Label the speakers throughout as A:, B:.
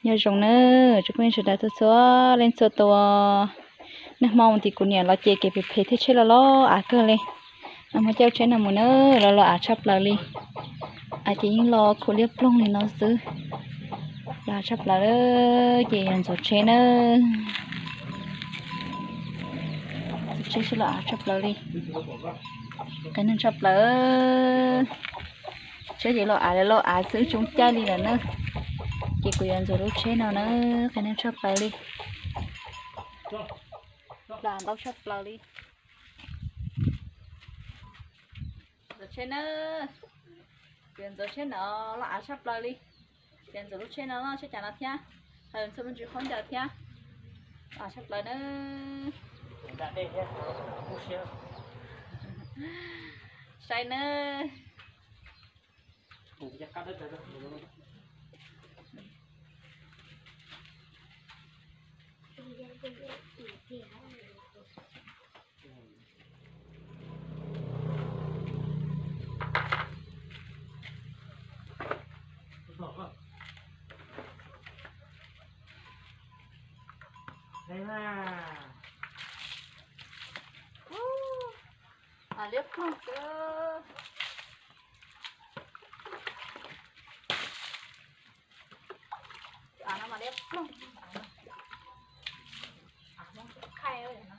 A: nhớ rồng nữa chúng mình sẽ đặt số số lên sốตัวnước mong thì cũng nhớ là chế cái bị phê thế chứ là lo à cơ lên mà cháu chơi nào muốn nữa là lo à chấp là đi à thì những lo cô liếp lông thì nó giữ là chấp là đó chị ăn rồi chơi nữa chơi chứ là à chấp là đi cái nên chấp là chơi gì lo à giữ chúng chơi đi là nữa chị cũng ăn rồi chơi nào nữa cái nên chấp là đi là đâu chấp là đi rồi chơi nữa tiền rồi chơi nó là à chấp là đi tiền rồi chơi nó chơi chả là thia hơn số mình chỉ không chờ thia à chấp là nữa sai nữa à liếc không cơ à nó mà liếc không à nó khai ơi nó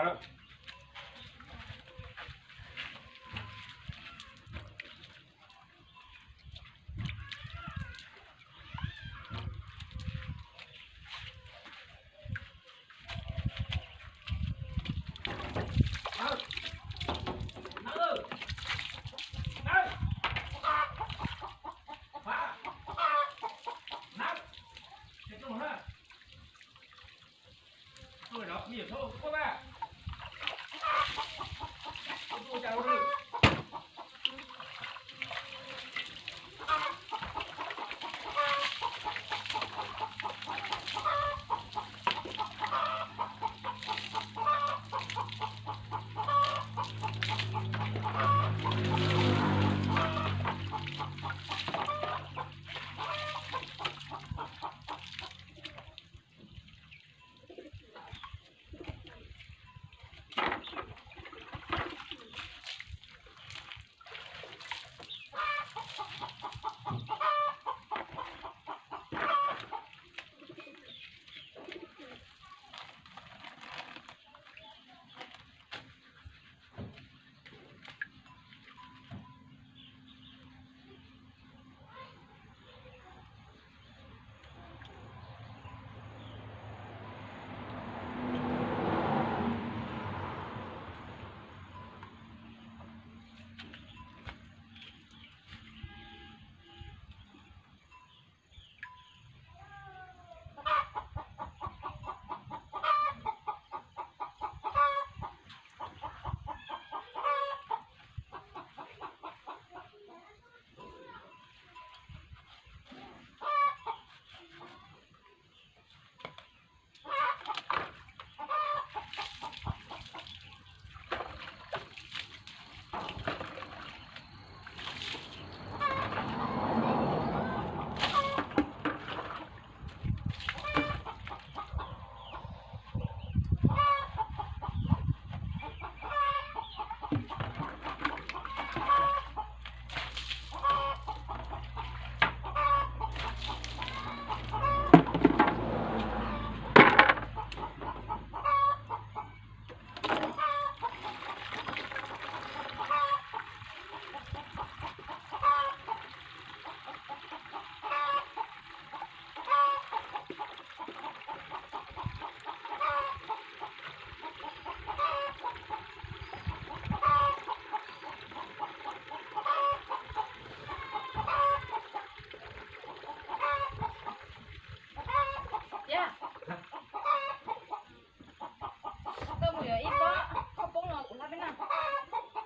B: vào đó. Rồi đó, mỉa thôi, có ba. Tôi chào rồi.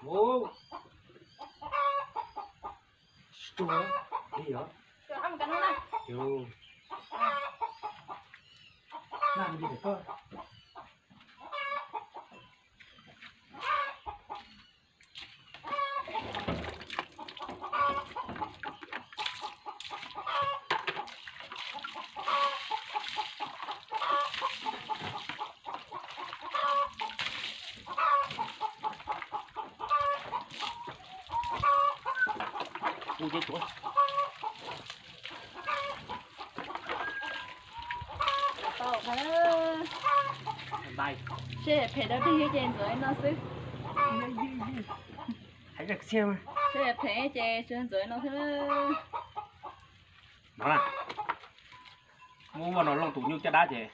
B: Ô, chúa, đi hả? Chú, làm gì để coi? Ui chết chúa. Đây.
A: Sẽ phải đâu đi trên rồi nó xứ.
B: Hãy được xem.
A: Sẽ phải trên rồi nó thứ.
B: Đó là. Mua vào nó lông tủ như cho đá chè.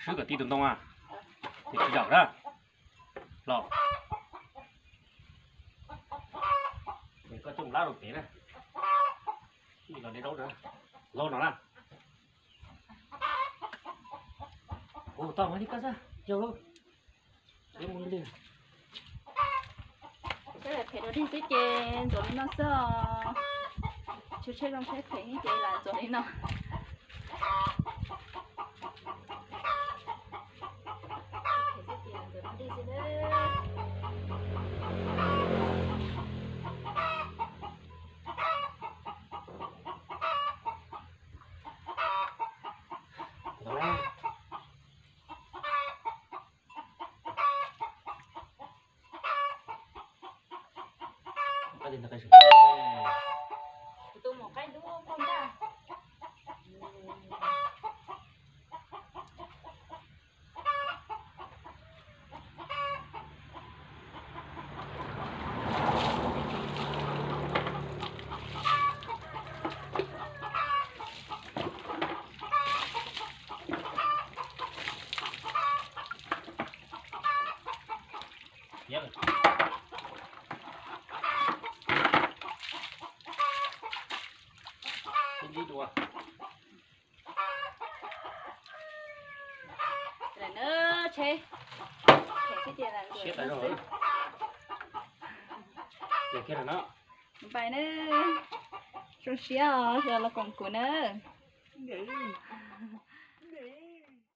B: Sứ cả tí tuần tông à. Thì chỉ giỏi đó. Lọ. Để có chung lá đầu tí này. Thì nó đi đâu nữa. Lô nó nè. Ồ, tao mới đi cắt ra. Nhiều luôn. Để mua đi.
A: Sẽ phải đâu đi dưới trên rồi nó sợ. Chú chơi trong sẽ phải như vậy là rồi nó.
B: Cái gì là cái sự
A: Tôi một cái đúng không con ta.
B: cái gì đùa
A: là nữa chế cái tiền là
B: chết đấy rồi để kia là nó
A: phải nữa rồi xíu giờ là còn của nữa